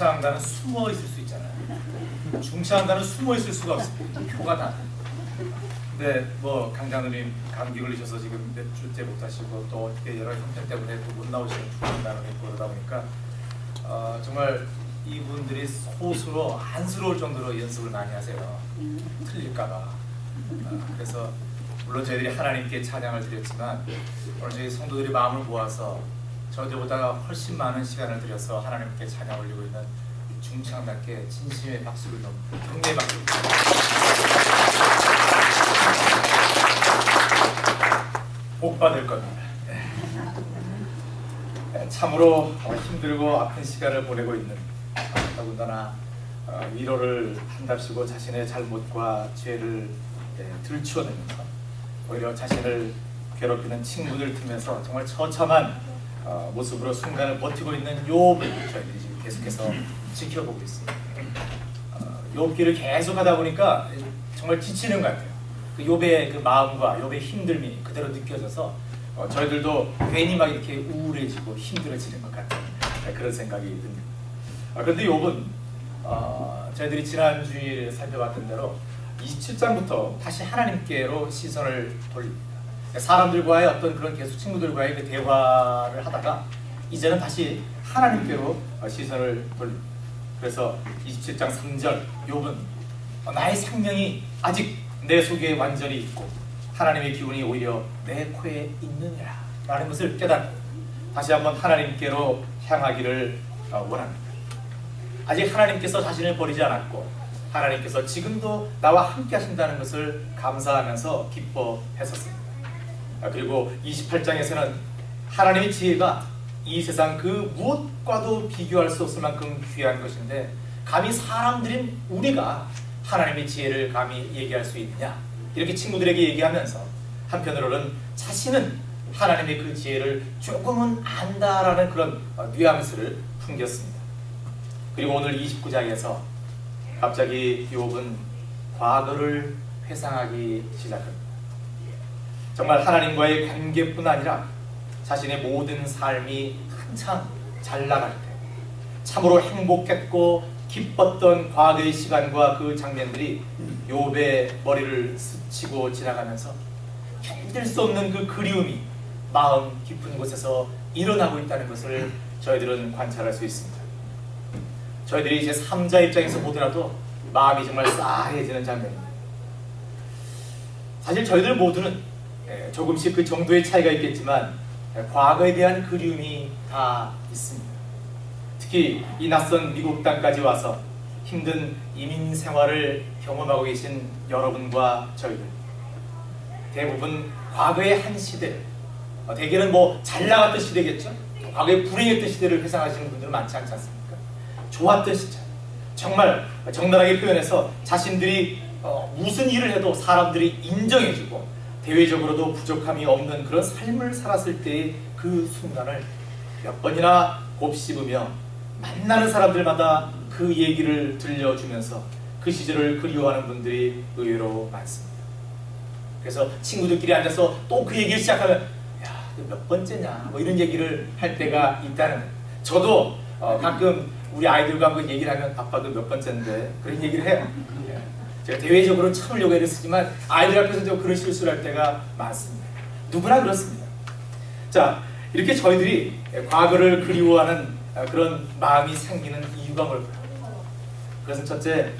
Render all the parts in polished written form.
합창단은 숨어 있을 수 있잖아요. 중창단은 숨어 있을 수가 없습니다. 표가 다. 근데 뭐 강장로님 감기 걸리셔서 지금 몇 주째 못 하시고 또 여러 형편 때문에 또 못 나오시는 중창단은 있고 그러다 보니까 정말 이분들이 소수로 안쓰러울 정도로 연습을 많이 하세요. 틀릴까봐. 그래서 물론 저희들이 하나님께 찬양을 드렸지만 오늘 저희 성도들이 마음을 모아서 저희보다 훨씬 많은 시간을 들여서 하나님께 찬양 올리고 있는 중창단께 진심의 박수를 넣는 경례의 박수를 복 받을 겁니다. 참으로 힘들고 아픈 시간을 보내고 있는 더군다나 위로를 한답시고 자신의 잘못과 죄를 들추어내면서 오히려 자신을 괴롭히는 친구들 틈에서 정말 처참한 모습으로 순간을 버티고 있는 욥을 저희들이 지금 계속해서 지켜보고 있습니다. 욥기를 계속 하다 보니까 정말 지치는 것 같아요. 그 욥의 그 마음과 욥의 힘듦이 그대로 느껴져서 저희들도 괜히 막 이렇게 우울해지고 힘들어지는 것 같아요. 그런 생각이 듭니다. 그런데 욥은 저희들이 지난 주일에 살펴봤던 대로 27장부터 다시 하나님께로 시선을 돌립니다. 사람들과의 어떤 그런 계속 친구들과의 그 대화를 하다가 이제는 다시 하나님께로 시선을 돌립니다. 그래서 27장 3절 욥은 나의 생명이 아직 내 속에 완전히 있고 하나님의 기운이 오히려 내 코에 있느니라 라는 것을 깨닫고 다시 한번 하나님께로 향하기를 원합니다. 아직 하나님께서 자신을 버리지 않았고 하나님께서 지금도 나와 함께 하신다는 것을 감사하면서 기뻐했었습니다. 그리고 28장에서는 하나님의 지혜가 이 세상 그 무엇과도 비교할 수 없을 만큼 귀한 것인데 감히 사람들인 우리가 하나님의 지혜를 감히 얘기할 수 있느냐 이렇게 친구들에게 얘기하면서 한편으로는 자신은 하나님의 그 지혜를 조금은 안다라는 그런 뉘앙스를 풍겼습니다. 그리고 오늘 29장에서 갑자기 욥은 과거를 회상하기 시작합니다. 정말 하나님과의 관계뿐 아니라 자신의 모든 삶이 한창 잘 나갈 때 참으로 행복했고 기뻤던 과거의 시간과 그 장면들이 욥의 머리를 스치고 지나가면서 견딜 수 없는 그 그리움이 마음 깊은 곳에서 일어나고 있다는 것을 저희들은 관찰할 수 있습니다. 저희들이 이제 3자 입장에서 보더라도 마음이 정말 싸해지는 장면입니다. 사실 저희들 모두는 조금씩 그 정도의 차이가 있겠지만 과거에 대한 그리움이 다 있습니다. 특히 이 낯선 미국 땅까지 와서 힘든 이민 생활을 경험하고 계신 여러분과 저희들 대부분 과거의 한 시대, 대개는 뭐 잘 나갔던 시대겠죠. 과거에 불행했던 시대를 회상하시는 분들은 많지 않지 않습니까? 좋았던 시절, 정말 적나라하게 표현해서 자신들이 무슨 일을 해도 사람들이 인정해주고 대외적으로도 부족함이 없는 그런 삶을 살았을 때의 그 순간을 몇 번이나 곱씹으며 만나는 사람들마다 그 얘기를 들려주면서 그 시절을 그리워하는 분들이 의외로 많습니다. 그래서 친구들끼리 앉아서 또 그 얘기를 시작하면 야, 몇 번째냐 뭐 이런 얘기를 할 때가 있다는 거예요. 저도 가끔 우리 아이들과 한번 얘기를 하면 아빠도 몇 번째인데 그런 얘기를 해요. 제가 대외적으로 참으려고 애를 쓰지만 아이들 앞에서도 그런 실수를 할 때가 많습니다. 누구나 그렇습니다. 자, 이렇게 저희들이 과거를 그리워하는 그런 마음이 생기는 이유가 뭘까요? 그것은 첫째,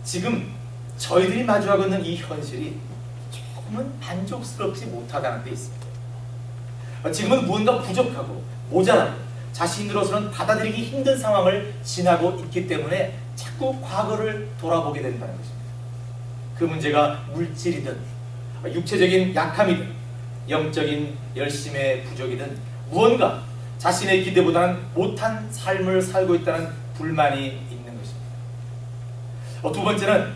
지금 저희들이 마주하고 있는 이 현실이 조금은 만족스럽지 못하다는 데 있습니다. 지금은 무언가 부족하고 모자라고 자신으로서는 받아들이기 힘든 상황을 지나고 있기 때문에 자꾸 과거를 돌아보게 된다는 것입니다. 그 문제가 물질이든 육체적인 약함이든 영적인 열심의 부족이든 무언가 자신의 기대보다는 못한 삶을 살고 있다는 불만이 있는 것입니다. 두 번째는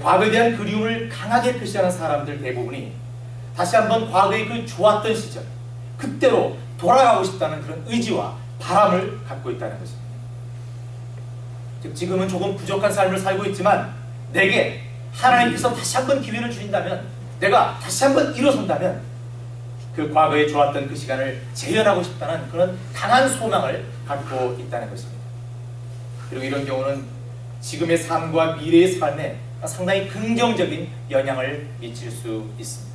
과거에 대한 그리움을 강하게 표시하는 사람들 대부분이 다시 한번 과거의 그 좋았던 시절 그때로 돌아가고 싶다는 그런 의지와 바람을 갖고 있다는 것입니다. 즉 지금은 조금 부족한 삶을 살고 있지만 내게 하나님께서 다시 한번 기회를 주신다면 내가 다시 한번 일어선다면 그 과거에 좋았던 그 시간을 재현하고 싶다는 그런 강한 소망을 갖고 있다는 것입니다. 그리고 이런 경우는 지금의 삶과 미래의 삶에 상당히 긍정적인 영향을 미칠 수 있습니다.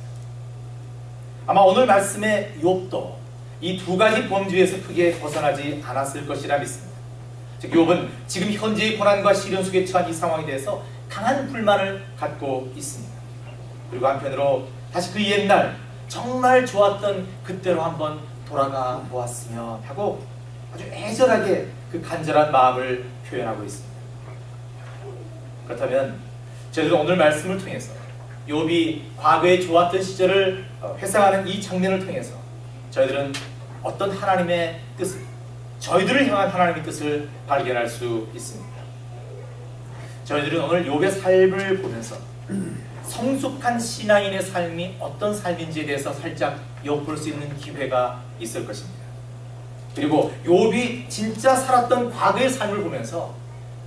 아마 오늘 말씀의 욥도 이 두 가지 범주에서 크게 벗어나지 않았을 것이라 믿습니다. 즉 욥은 지금 현재의 고난과 시련 속에 처한 이 상황에 대해서 강한 불만을 갖고 있습니다. 그리고 한편으로 다시 그 옛날 정말 좋았던 그때로 한번 돌아가 보았으면 하고 아주 애절하게 그 간절한 마음을 표현하고 있습니다. 그렇다면 저희들은 오늘 말씀을 통해서 욥이 과거에 좋았던 시절을 회상하는 이 장면을 통해서 저희들은 어떤 하나님의 뜻을, 저희들을 향한 하나님의 뜻을 발견할 수 있습니다. 저희들은 오늘 욥의 삶을 보면서 성숙한 신앙인의 삶이 어떤 삶인지에 대해서 살짝 엿볼 수 있는 기회가 있을 것입니다. 그리고 욥이 진짜 살았던 과거의 삶을 보면서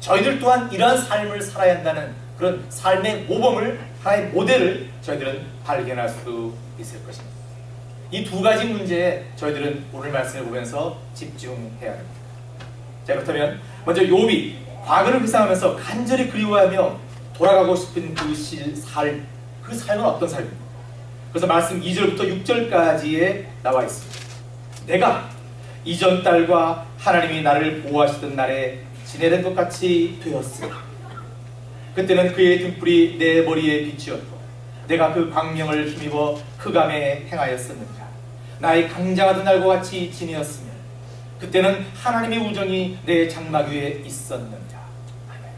저희들 또한 이러한 삶을 살아야 한다는 그런 삶의 모범을, 하나의 모델을 저희들은 발견할 수 있을 것입니다. 이 두 가지 문제에 저희들은 오늘 말씀을 보면서 집중해야 합니다. 자, 그렇다면 먼저 욥이 과거를 회상하면서 간절히 그리워하며 돌아가고 싶은 그 삶, 그 삶은 어떤 삶입니까? 그래서 말씀 2절부터 6절까지에 나와 있습니다. 내가 이전 딸과 하나님이 나를 보호하시던 날에 지내던 것 같이 되었으니 그때는 그의 등불이 내 머리에 비추었고 내가 그 광명을 힘입어 흑암에 행하였었느니라. 나의 강장하던 날과 같이 지내었으며 그때는 하나님의 우정이 내 장막 위에 있었느니라. 아멘.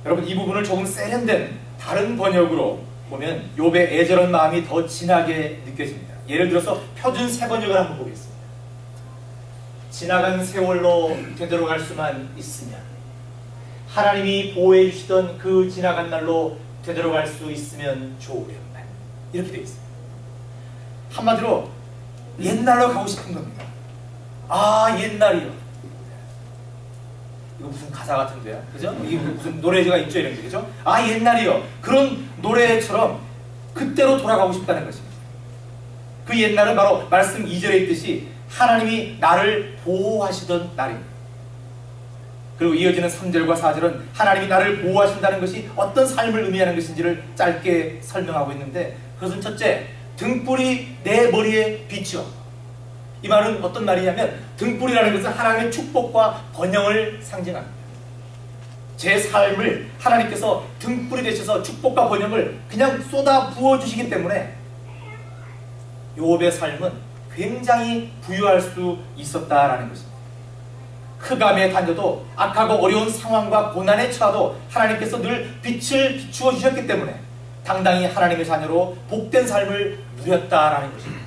여러분, 이 부분을 조금 세련된 다른 번역으로 보면 욥의 애절한 마음이 더 진하게 느껴집니다. 예를 들어서 표준 세 번역을 한번 보겠습니다. 지나간 세월로 되돌아갈 수만 있으면, 하나님이 보호해 주시던 그 지나간 날로 되돌아갈 수 있으면 좋으련만. 이렇게 되어 있습니다. 한마디로 옛날로 가고 싶은 겁니다. 아, 옛날이요. 이거 무슨 가사 같은데요, 그죠? 이게 무슨 노래가 있죠, 이런 게, 그죠? 아, 옛날이요. 그런 노래처럼 그때로 돌아가고 싶다는 것입니다. 그 옛날은 바로 말씀 2절에 있듯이 하나님이 나를 보호하시던 날입니다. 그리고 이어지는 3절과 4절은 하나님이 나를 보호하신다는 것이 어떤 삶을 의미하는 것인지를 짧게 설명하고 있는데, 그것은 첫째, 등불이 내 머리에 비추어. 이 말은 어떤 말이냐면, 등불이라는 것은 하나님의 축복과 번영을 상징합니다. 제 삶을 하나님께서 등불이 되셔서 축복과 번영을 그냥 쏟아 부어주시기 때문에 욥의 삶은 굉장히 부유할 수 있었다라는 것입니다. 흑암에 다녀도 악하고 어려운 상황과 고난에 처하도 하나님께서 늘 빛을 비추어 주셨기 때문에 당당히 하나님의 자녀로 복된 삶을 누렸다라는 것입니다.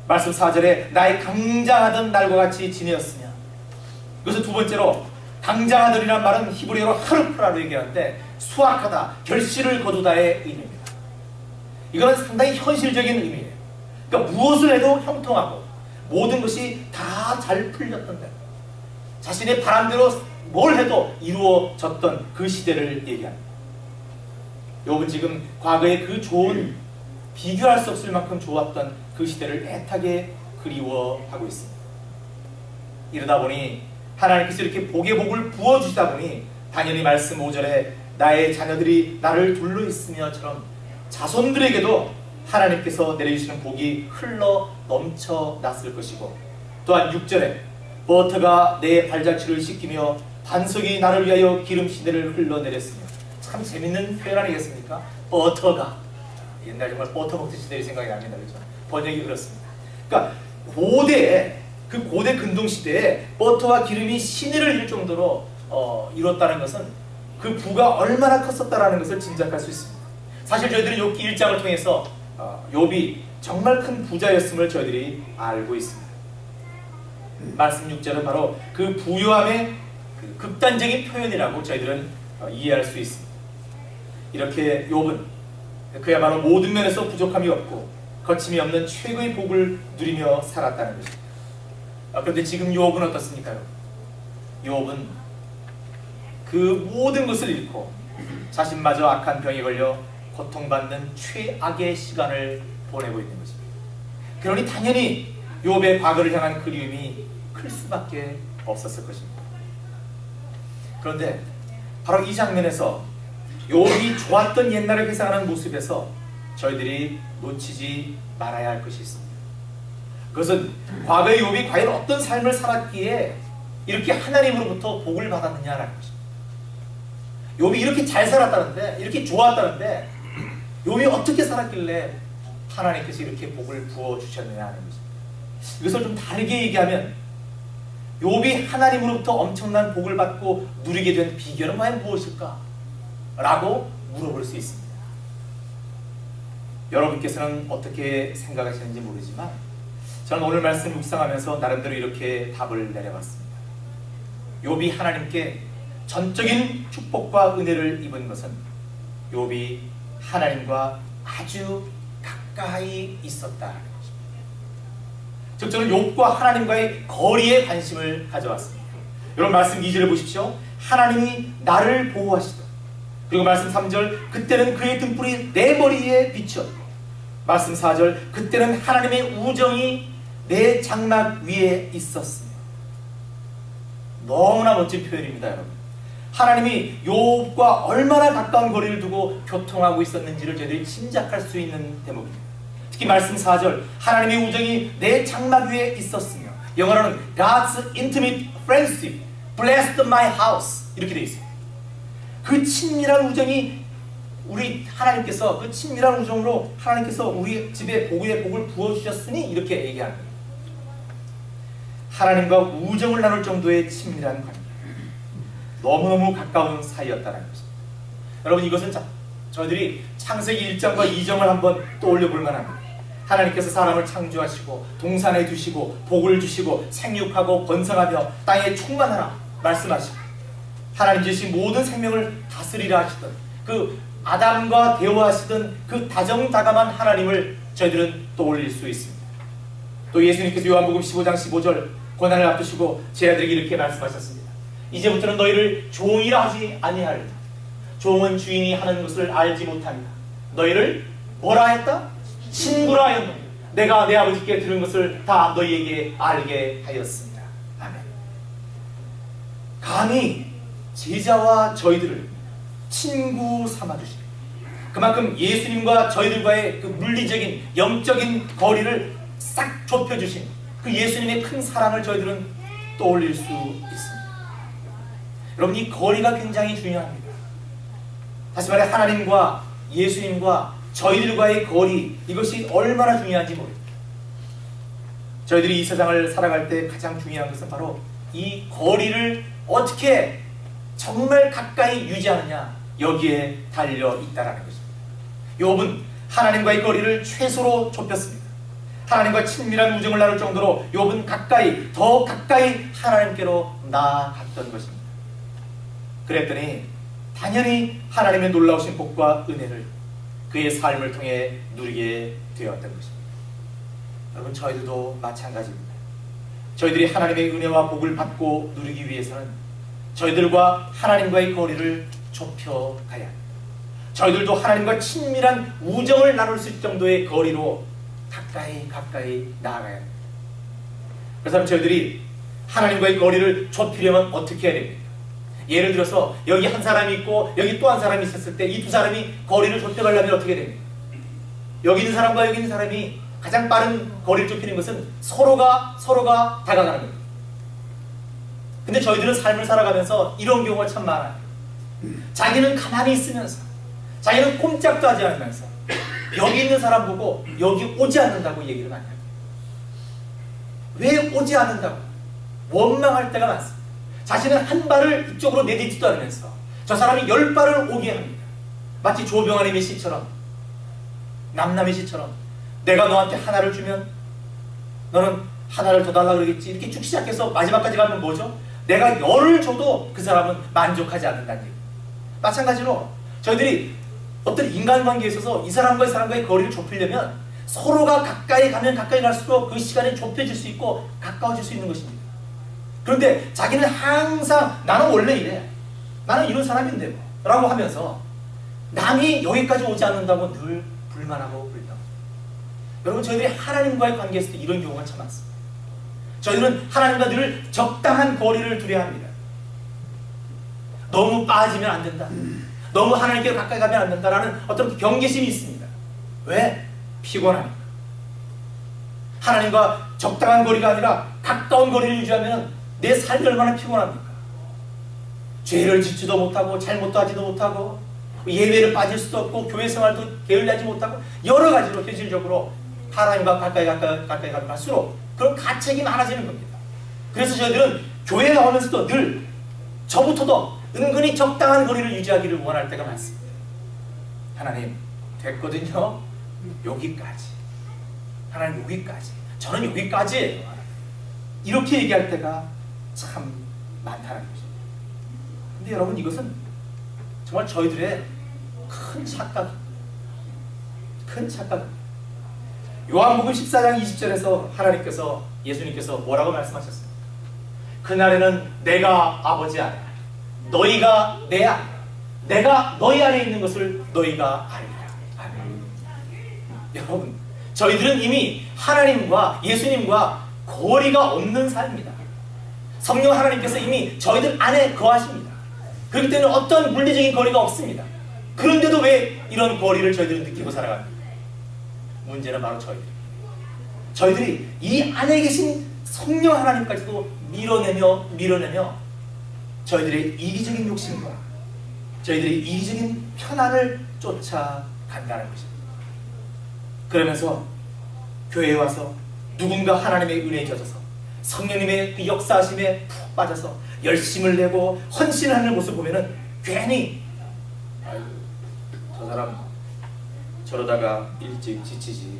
말씀 4절에 나의 강장하던 날과 같이 지내었으며, 그래서 두 번째로 강장하더이란 말은 히브리어로 하르프라로 얘기하는데 수확하다, 결실을 거두다의 의미입니다. 이거는 상당히 현실적인 의미예요. 그러니까 무엇을 해도 형통하고 모든 것이 다 잘 풀렸던데, 자신의 바람대로 뭘 해도 이루어졌던 그 시대를 얘기합니다. 욥은 지금 과거의 그 좋은, 비교할 수 없을 만큼 좋았던 그 시대를 애타게 그리워하고 있습니다. 이러다 보니 하나님께서 이렇게 복의 복을 부어주시다 보니 당연히 말씀 5절에 나의 자녀들이 나를 둘러 있으며처럼 자손들에게도 하나님께서 내려주시는 복이 흘러 넘쳐났을 것이고, 또한 6절에 버터가 내 발자취를 씻기며 반석이 나를 위하여 기름 시대를 흘러내렸으며. 참 재밌는 표현 아니겠습니까? 버터가, 옛날 정말 버터 먹던 시대의 생각이 납니다. 그렇죠? 번역이 그렇습니다. 그러니까 그 고대 근동 시대에 버터와 기름이 신의를 이룰 정도로 이뤘다는 것은 그 부가 얼마나 컸었다라는 것을 짐작할 수 있습니다. 사실 저희들은 욥기 1장을 통해서 욥이 정말 큰 부자였음을 저희들이 알고 있습니다. 말씀 6절은 바로 그 부유함의 그 극단적인 표현이라고 저희들은 이해할 수 있습니다. 이렇게 욥은 그야말로 모든 면에서 부족함이 없고 거침이 없는 최고의 복을 누리며 살았다는 것입니다. 그런데 지금 욥은 어떻습니까? 욥은 그 모든 것을 잃고 자신마저 악한 병에 걸려 고통받는 최악의 시간을 보내고 있는 것입니다. 그러니 당연히 욥의 과거를 향한 그리움이 클 수밖에 없었을 것입니다. 그런데 바로 이 장면에서 욥이 좋았던 옛날을 회상하는 모습에서 저희들이 놓치지 말아야 할 것이 있습니다. 그것은 과거의 욥이 과연 어떤 삶을 살았기에 이렇게 하나님으로부터 복을 받았느냐라는 것입니다. 욥이 이렇게 잘 살았다는데, 이렇게 좋았다는데 욥이 어떻게 살았길래 하나님께서 이렇게 복을 부어주셨느냐 하는 것입니다. 이것을 좀 다르게 얘기하면 욥이 하나님으로부터 엄청난 복을 받고 누리게 된 비결은 과연 무엇일까? 라고 물어볼 수 있습니다. 여러분께서는 어떻게 생각하시는지 모르지만 저는 오늘 말씀 묵상하면서 나름대로 이렇게 답을 내려봤습니다. 욥이 하나님께 전적인 축복과 은혜를 입은 것은 욥이 하나님과 아주 가까이 있었다는 것입니다. 즉 저는 욥과 하나님과의 거리에 관심을 가져왔습니다. 여러분 말씀 2절을 보십시오. 하나님이 나를 보호하시던, 그리고 말씀 3절, 그때는 그의 등불이 내 머리에 비추었고, 말씀 4절, 그때는 하나님의 우정이 내 장막 위에 있었으며. 너무나 멋진 표현입니다, 여러분. 하나님이 욥과 얼마나 가까운 거리를 두고 교통하고 있었는지를 저희들이 짐작할 수 있는 대목입니다. 특히 말씀 4절, 하나님의 우정이 내 장막 위에 있었으며, 영어로는 God's intimate friendship blessed my house, 이렇게 되어 있어요. 그 친밀한 우정이 우리 하나님께서, 그 친밀한 우정으로 하나님께서 우리 집에 복의 복을 부어주셨으니 이렇게 얘기하는 거예요. 하나님과 우정을 나눌 정도의 친밀한 관계, 너무너무 가까운 사이였다는 것입니다. 여러분, 이것은 저희들이 창세기 1장과 2장을 한번 떠올려 볼 만합니다. 하나님께서 사람을 창조하시고 동산에 두시고 복을 주시고 생육하고 번성하며 땅에 충만하라 말씀하시고, 하나님 주신 모든 생명을 다스리라 하시던 그 아담과 대화하시던 그 다정다감한 하나님을 저희들은 떠올릴 수 있습니다. 또 예수님께서 요한복음 15장 15절 고난을 앞두시고 제 아들에게 이렇게 말씀하셨습니다. 이제부터는 너희를 종이라 하지 아니하리라. 종은 주인이 하는 것을 알지 못하니라. 너희를 뭐라 했다? 친구라 하였노니 내가 내 아버지께 들은 것을 다 너희에게 알게 하였습니다. 아멘. 감히 제자와 저희들을 친구 삼아주시고, 그만큼 예수님과 저희들과의 그 물리적인 영적인 거리를 싹 좁혀주신 그 예수님의 큰 사랑을 저희들은 떠올릴 수 있습니다. 여러분, 이 거리가 굉장히 중요합니다. 다시 말해 하나님과 예수님과 저희들과의 거리, 이것이 얼마나 중요한지 모릅니다. 저희들이 이 세상을 살아갈 때 가장 중요한 것은 바로 이 거리를 어떻게 정말 가까이 유지하느냐, 여기에 달려 있다는 것입니다. 욥은 하나님과의 거리를 최소로 좁혔습니다. 하나님과 친밀한 우정을 나눌 정도로 욥은 가까이, 더 가까이 하나님께로 나아갔던 것입니다. 그랬더니 당연히 하나님의 놀라우신 복과 은혜를 그의 삶을 통해 누리게 되었던 것입니다. 여러분, 저희들도 마찬가지입니다. 저희들이 하나님의 은혜와 복을 받고 누리기 위해서는 저희들과 하나님과의 거리를 좁혀가야 합니다. 저희들도 하나님과 친밀한 우정을 나눌 수 있을 정도의 거리로 가까이 나아가야 합니다. 그래서 저희들이 하나님과의 거리를 좁히려면 어떻게 해야 됩니까? 예를 들어서 여기 한 사람이 있고 여기 또 한 사람이 있었을 때 이 두 사람이 거리를 좁혀가려면 어떻게 됩니까? 여기 있는 사람과 여기 있는 사람이 가장 빠른 거리를 좁히는 것은 서로가 다가가는 겁니다. 근데 저희들은 삶을 살아가면서 이런 경우가 참 많아요. 자기는 가만히 있으면서, 자기는 꼼짝도 하지 않으면서 여기 있는 사람 보고 여기 오지 않는다고 얘기를 많이 합니다. 왜 오지 않는다고 원망할 때가 많습니다. 자신은 한 발을 이쪽으로 내딛지도 않으면서 저 사람이 10발을 오게 합니다. 마치 조병아님의 시처럼, 남남의 시처럼, 내가 너한테 하나를 주면 너는 하나를 더 달라고 그러겠지, 이렇게 쭉 시작해서 마지막까지 가면 뭐죠? 내가 10을 줘도 그 사람은 만족하지 않는다는 얘기. 마찬가지로 저희들이 어떤 인간관계에 있어서 이 사람과 이 사람과의 거리를 좁히려면 서로가 가까이 가면 가까이 갈수록 그 시간이 좁혀질 수 있고 가까워질 수 있는 것입니다. 그런데 자기는 항상 나는 원래 이래, 나는 이런 사람인데 뭐 라고 하면서 남이 여기까지 오지 않는다고 늘 불만하고 불평. 여러분, 저희들이 하나님과의 관계에 있을 때 이런 경우가 참 많습니다. 저희들은 하나님과 늘 적당한 거리를 두려야 합니다. 너무 빠지면 안 된다, 너무 하나님께 가까이 가면 안 된다라는 어떤 경계심이 있습니다. 왜? 피곤하니까. 하나님과 적당한 거리가 아니라 가까운 거리를 유지하면 내 삶이 얼마나 피곤합니까? 죄를 짓지도 못하고 잘못도 하지도 못하고 예배를 빠질 수도 없고 교회 생활도 게을리하지 못하고 여러 가지로 현실적으로 하나님과 가까이 갈수록 그런 가책이 많아지는 겁니다. 그래서 저희들은 교회에 나오면서도 늘 저부터도 은근히 적당한 거리를 유지하기를 원할 때가 많습니다. 하나님, 됐거든요. 여기까지. 하나님, 여기까지. 저는 여기까지예요. 이렇게 얘기할 때가 참 많다는 거죠. 근데 여러분, 이것은 정말 저희들의 큰 착각입니다. 큰 착각입니다. 요한복음 14장 20절에서 하나님께서, 예수님께서 뭐라고 말씀하셨습니까? 그날에는 내가 아버지 아니야, 너희가 내 아니야, 내가 너희 안에 있는 것을 너희가 알리라. 아멘. 여러분, 저희들은 이미 하나님과 예수님과 거리가 없는 삶입니다. 성령 하나님께서 이미 저희들 안에 거하십니다. 그렇기 때문에 어떤 물리적인 거리가 없습니다. 그런데도 왜 이런 거리를 저희들은 느끼고 살아갑니까? 문제는 바로 저희들이 이 안에 계신 성령 하나님까지도 밀어내며 저희들의 이기적인 욕심과 저희들의 이기적인 편안을 쫓아간다는 것입니다. 그러면서 교회에 와서 누군가 하나님의 은혜에 젖어서 성령님의 그 역사하심에 푹 빠져서 열심을 내고 헌신을 하는 모습을 보면은 괜히 아이고 저 사람 저러다가 일찍 지치지,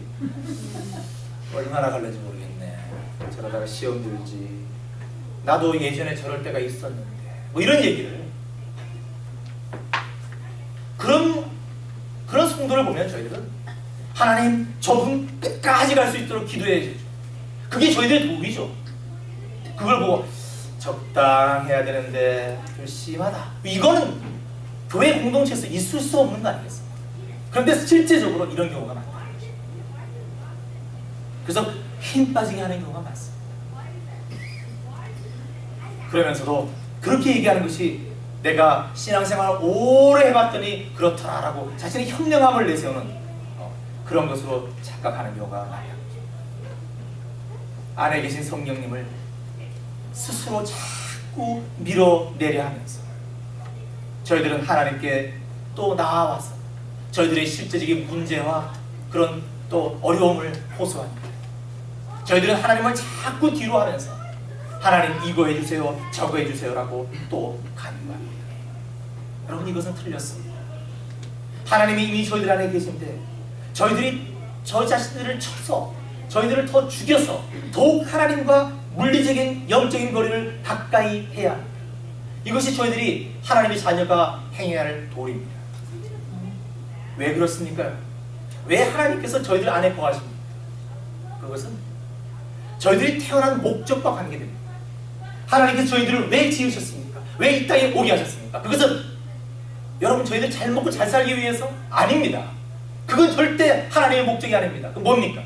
얼마나 갈는지 모르겠네, 저러다가 시험 들지, 나도 예전에 저럴 때가 있었는데, 뭐 이런 얘기를, 그런 성도를 보면 저희들은 하나님 저분 끝까지 갈 수 있도록 기도해 주죠. 그게 저희들의 도움이죠. 그걸 보고 적당해야 되는데 좀 심하다, 이거는 교회 공동체에서 있을 수 없는 거 아니겠습니까? 그런데 실제적으로 이런 경우가 많다. 그래서 힘 빠지게 하는 경우가 많습니다. 그러면서도 그렇게 얘기하는 것이 내가 신앙생활을 오래 해봤더니 그렇다라고 자신의 현명함을 내세우는 그런 것으로 착각하는 경우가 많아요. 안에 계신 성령님을 스스로 자꾸 밀어내려 하면서 저희들은 하나님께 또 나아와서 저희들의 실제적인 문제와 그런 또 어려움을 호소합니다. 저희들은 하나님을 자꾸 뒤로 하면서 하나님 이거 해주세요 저거 해주세요라고 또 간구합니다. 여러분, 이것은 틀렸습니다. 하나님이 이미 저희들 안에 계신데 저희들이 저희 자신들을 쳐서 저희들을 더 죽여서 더욱 하나님과 물리적인 영적인 거리를 가까이 해야 합니다. 이것이 저희들이 하나님의 자녀가 행해야 할 도리입니다. 왜 그렇습니까? 왜 하나님께서 저희들 안에 거하십니까? 그것은 저희들이 태어난 목적과 관계됩니다. 하나님께서 저희들을 왜 지으셨습니까? 왜 이 땅에 오게 하셨습니까? 그것은 여러분 저희들 잘 먹고 잘 살기 위해서? 아닙니다. 그건 절대 하나님의 목적이 아닙니다. 그건 뭡니까?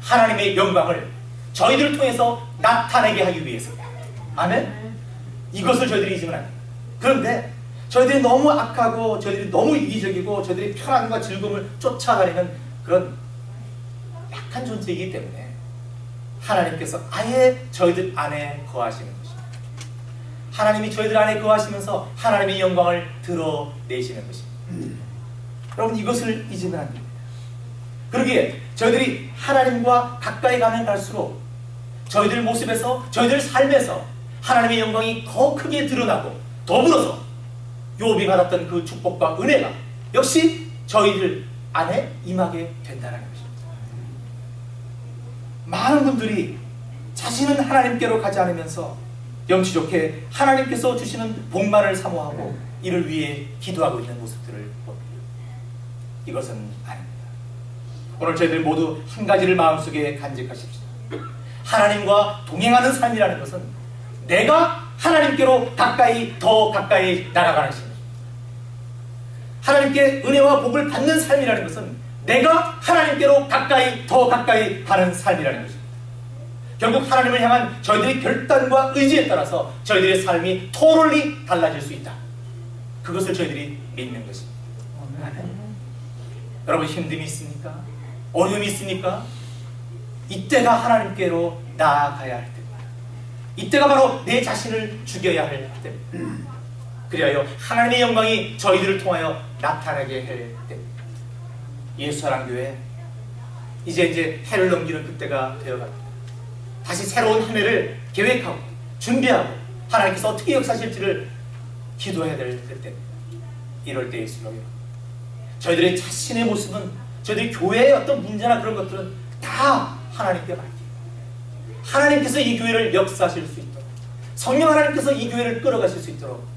하나님의 영광을 저희들을 통해서 나타내게 하기 위해서입니다. 아멘? 이것을 저희들이 잊으면 안 됩니다. 그런데 저희들이 너무 악하고 저희들이 너무 이기적이고 저희들이 편안과 즐거움을 쫓아가려는 그런 약한 존재이기 때문에 하나님께서 아예 저희들 안에 거하시는 것입니다. 하나님이 저희들 안에 거하시면서 하나님의 영광을 드러내시는 것입니다. 여러분, 이것을 잊으면 안 됩니다. 그러기에 저희들이 하나님과 가까이 가면 갈수록 저희들 모습에서 저희들 삶에서 하나님의 영광이 더 크게 드러나고 더불어서 욥이 받았던 그 축복과 은혜가 역시 저희들 안에 임하게 된다는 것입니다. 많은 분들이 자신은 하나님께로 가지 않으면서 염치 좋게 하나님께서 주시는 복만을 사모하고 이를 위해 기도하고 있는 모습들을 봅니다. 이것은 아닙니다. 오늘 저희들 모두 한 가지를 마음속에 간직하십시오. 하나님과 동행하는 삶이라는 것은 내가 하나님께로 더 가까이 나아가는 삶입니다. 하나님께 은혜와 복을 받는 삶이라는 것은 내가 하나님께로 더 가까이 가는 삶이라는 것입니다. 결국 하나님을 향한 저희들의 결단과 의지에 따라서 저희들의 삶이 토럴리 달라질 수 있다. 그것을 저희들이 믿는 것입니다. 여러분, 힘듦이 있습니까? 어려움이 있습니까? 이때가 하나님께로 나아가야 할 때입니다. 이때가 바로 내 자신을 죽여야 할 때입니다. 그리하여 하나님의 영광이 저희들을 통하여 나타나게 할 때입니다. 예수사랑교회 이제 해를 넘기는 그때가 되어갑니다. 다시 새로운 한 해를 계획하고 준비하고 하나님께서 어떻게 역사하실지를 기도해야 될 때입니다. 이럴 때일수록 저희들의 자신의 모습은 저희들이 교회의 어떤 문제나 그런 것들은 다 하나님께 맡기고 하나님께서 이 교회를 역사하실 수 있도록 성령 하나님께서 이 교회를 끌어가실 수 있도록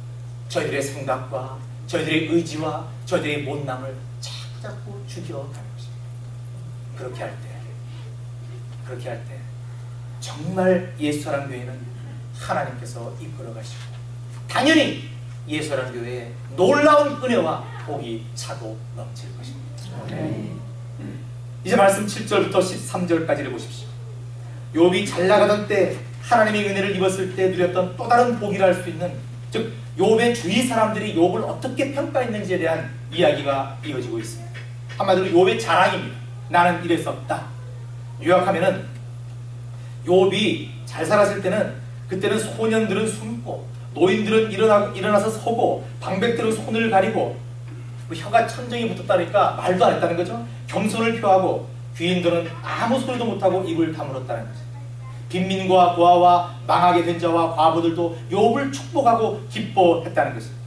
저희들의 생각과 저희들의 의지와 저희들의 못남을 자꾸 죽여가는 것입니다. 그렇게 할 때 정말 예수사랑교회는 하나님께서 이끌어 가시고 당연히 예수라는 교회에 놀라운 은혜와 복이 차고 넘칠 것입니다. 이제 말씀 7절부터 13절까지를 보십시오. 욥이 잘 나가던 때 하나님의 은혜를 입었을 때 누렸던 또 다른 복이라 할 수 있는, 즉 욥의 주위 사람들이 욥을 어떻게 평가했는지에 대한 이야기가 이어지고 있습니다. 한마디로 욥의 자랑입니다. 나는 이랬었다. 요약하면은 욥이 잘 살았을 때는, 그때는 소년들은 숨고 노인들은 일어나서 서고 방백들은 손을 가리고 혀가 천정이 붙었다니까 말도 안 했다는 거죠. 겸손을 표하고 귀인들은 아무 소리도 못하고 입을 다물었다는 거죠. 빈민과 고아와 망하게 된 자와 과부들도 욥을 축복하고 기뻐했다는 것입니다.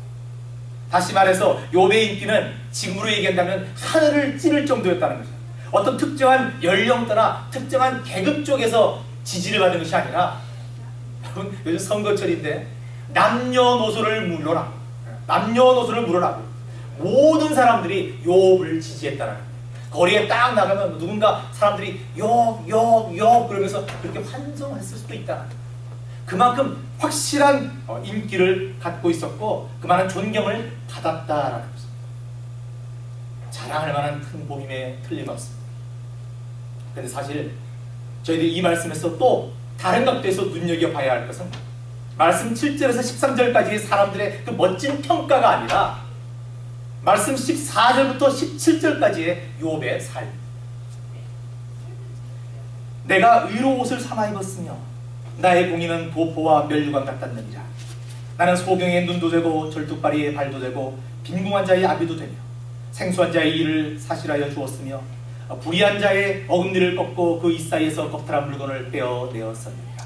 다시 말해서 욥의 인기는 지금으로 얘기한다면 하늘을 찌를 정도였다는 거죠. 어떤 특정한 연령대나 특정한 계급 쪽에서 지지를 받는 것이 아니라, 여러분 요즘 선거철인데 남녀노소를 물러라, 남녀노소를 물어라, 모든 사람들이 욥을 지지했다는 거예요. 거리에 딱 나가면 누군가 사람들이 욥 그러면서 그렇게 환송했을 수도 있다. 그만큼 확실한 인기를 갖고 있었고 그만한 존경을 받았다라는 것입니다. 자랑할 만한 큰 복임에 틀림없습니다. 그런데 사실 저희들이 이 말씀에서 또 다른 각도에서 눈여겨봐야 할 것은, 말씀 7절에서 13절까지의 사람들의 그 멋진 평가가 아니라 말씀 14절부터 17절까지의 욥의 삶. 내가 의로 옷을 삼아 입었으며 나의 공의는 도포와 멸류관 같았느니라. 나는 소경의 눈도 되고 절뚝발이의 발도 되고 빈궁한 자의 아비도 되며 생수한 자의 일을 사실하여 주었으며 불의한 자의 어금니를 꺾고 그 이사이에서 겁탈한 물건을 빼어내었습니다.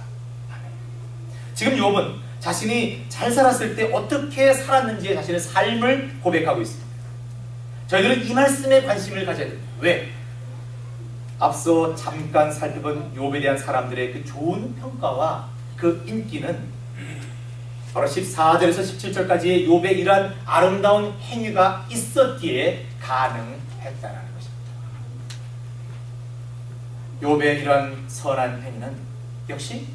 지금 욥은 자신이 잘 살았을 때 어떻게 살았는지의 자신의 삶을 고백하고 있습니다. 저희들은 이 말씀에 관심을 가져야 됩니다. 왜? 앞서 잠깐 살펴본 욥에 대한 사람들의 그 좋은 평가와 그 인기는 바로 14절에서 17절까지의 욥의 이러한 아름다운 행위가 있었기에 가능했다는 것입니다. 욥의 이러한 선한 행위는 역시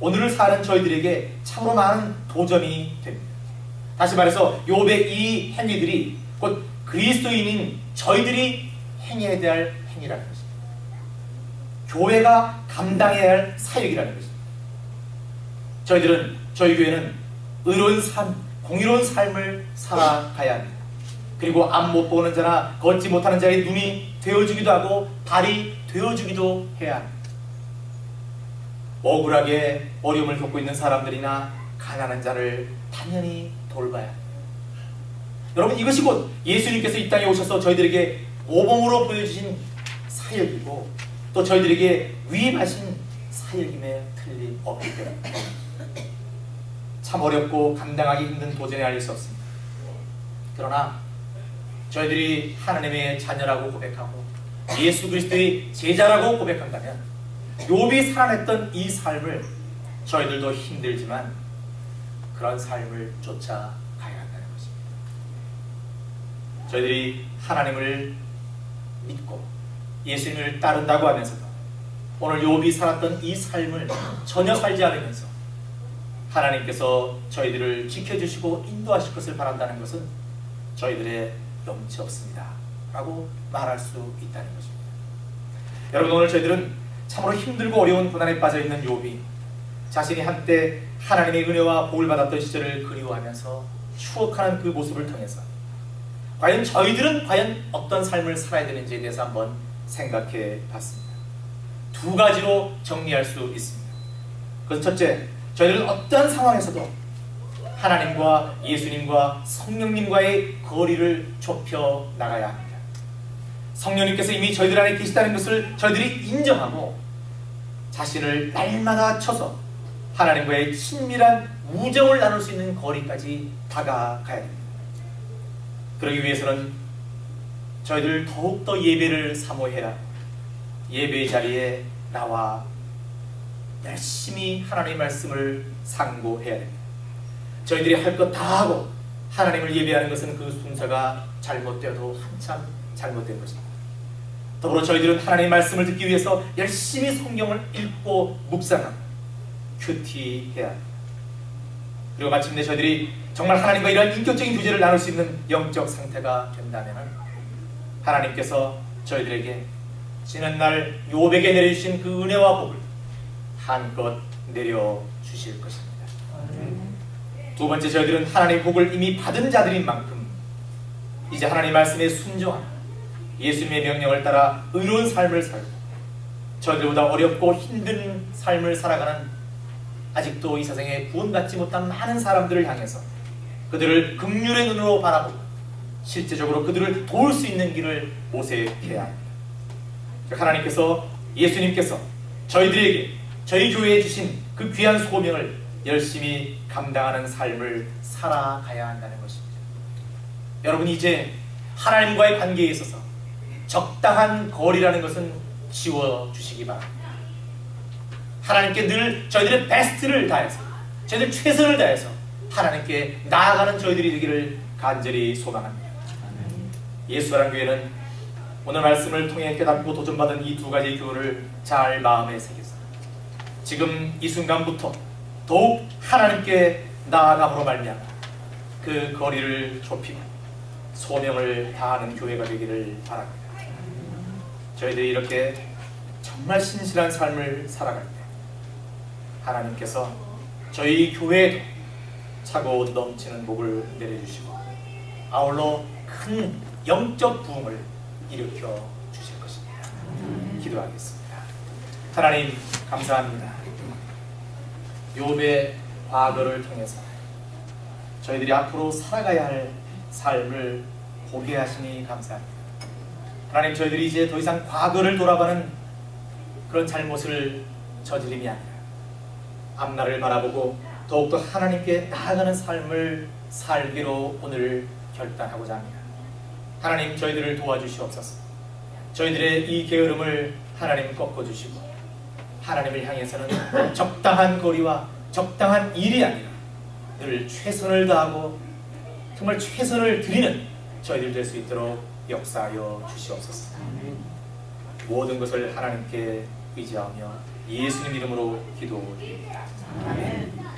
오늘을 사는 저희들에게 참으로 많은 도전이 됩니다. 다시 말해서 욥의 이 행위들이 곧 그리스도인인 저희들이 행해야 될 행위라는 것입니다. 교회가 감당해야 할 사역이라는 것입니다. 저희 교회는 의로운 삶, 공의로운 삶을 살아가야 합니다. 그리고 앞 못 보는 자나 걷지 못하는 자의 눈이 되어주기도 하고 발이 되어주기도 해야 합니다. 억울하게 어려움을 겪고 있는 사람들이나 가난한 자를 당연히 돌봐야 합니다. 여러분, 이것이 곧 예수님께서 이 땅에 오셔서 저희들에게 모범으로 보여주신 사역이고 또 저희들에게 위임하신 사역임에 틀림없기 때문에 참 어렵고 감당하기 힘든 도전에 알릴 수 없습니다. 그러나 저희들이 하나님의 자녀라고 고백하고 예수 그리스도의 제자라고 고백한다면 욥이 살아냈던 이 삶을 저희들도 힘들지만 그런 삶을 쫓아가야 한다는 것입니다. 저희들이 하나님을 믿고 예수님을 따른다고 하면서도 오늘 욥이 살았던 이 삶을 전혀 살지 않으면서 하나님께서 저희들을 지켜주시고 인도하실 것을 바란다는 것은 저희들의 염치 없습니다 라고 말할 수 있다는 것입니다. 여러분, 오늘 저희들은 참으로 힘들고 어려운 고난에 빠져있는 욥이 자신이 한때 하나님의 은혜와 복을 받았던 시절을 그리워하면서 추억하는 그 모습을 통해서 과연 저희들은 어떤 삶을 살아야 되는지에 대해서 한번 생각해 봤습니다. 두 가지로 정리할 수 있습니다. 그것은 첫째, 저희들은 어떤 상황에서도 하나님과 예수님과 성령님과의 거리를 좁혀 나가야 합니다. 성령님께서 이미 저희들 안에 계시다는 것을 저희들이 인정하고 자신을 날마다 쳐서 하나님과의 친밀한 우정을 나눌 수 있는 거리까지 다가가야 됩니다. 그러기 위해서는 저희들 더욱더 예배를 사모해야 예배의 자리에 나와 열심히 하나님의 말씀을 상고해야 됩니다. 저희들이 할 것 다 하고 하나님을 예배하는 것은 그 순서가 잘못되어도 한참 잘못된 것입니다. 더불어 저희들은 하나님의 말씀을 듣기 위해서 열심히 성경을 읽고 묵상하고 큐티해야 합니다. 그리고 마침내 저희들이 정말 하나님과 이러한 인격적인 교제를 나눌 수 있는 영적 상태가 된다면 하나님께서 저희들에게 지난날 욥에게 내려주신 그 은혜와 복을 한껏 내려주실 것입니다. 두 번째, 저희들은 하나님의 복을 이미 받은 자들인 만큼 이제 하나님 말씀에 순종하며 예수님의 명령을 따라 의로운 삶을 살고 저희들보다 어렵고 힘든 삶을 살아가는 아직도 이 세상에 구원받지 못한 많은 사람들을 향해서 그들을 긍휼의 눈으로 바라보고 실제적으로 그들을 도울 수 있는 길을 모색해야 합니다. 하나님께서, 예수님께서 저희들에게, 저희 교회에 주신 그 귀한 소명을 열심히 감당하는 삶을 살아가야 한다는 것입니다. 여러분, 이제 하나님과의 관계에 있어서 적당한 거리라는 것은 지워주시기 바랍니다. 하나님께 늘 저희들의 베스트를 다해서, 저희들 최선을 다해서 하나님께 나아가는 저희들이 되기를 간절히 소망합니다. 예수라는 교회는 오늘 말씀을 통해 깨닫고 도전받은 이 두 가지 교훈을 잘 마음에 새겨서 지금 이 순간부터 더욱 하나님께 나아감으로 말미암아 그 거리를 좁히고 소명을 다하는 교회가 되기를 바랍니다. 저희들이 이렇게 정말 신실한 삶을 살아갈 때 하나님께서 저희 교회에도 차고 넘치는 복을 내려주시고 아울러 큰 영적 부흥을 일으켜 주실 것입니다. 기도하겠습니다. 하나님, 감사합니다. 욥의 과거를 통해서 저희들이 앞으로 살아가야 할 삶을 보게 하시니 감사합니다. 하나님, 저희들이 이제 더 이상 과거를 돌아보는 그런 잘못을 저지름이 아니라 앞날을 바라보고 더욱더 하나님께 나아가는 삶을 살기로 오늘 결단하고자 합니다. 하나님, 저희들을 도와주시옵소서. 저희들의 이 게으름을 하나님 꺾어주시고 하나님을 향해서는 적당한 거리와 적당한 일이 아니라 늘 최선을 다하고 정말 최선을 드리는 저희들 될 수 있도록 역사하여 주시옵소서. 모든 것을 하나님께 의지하며 예수님 이름으로 기도드립니다. 아멘.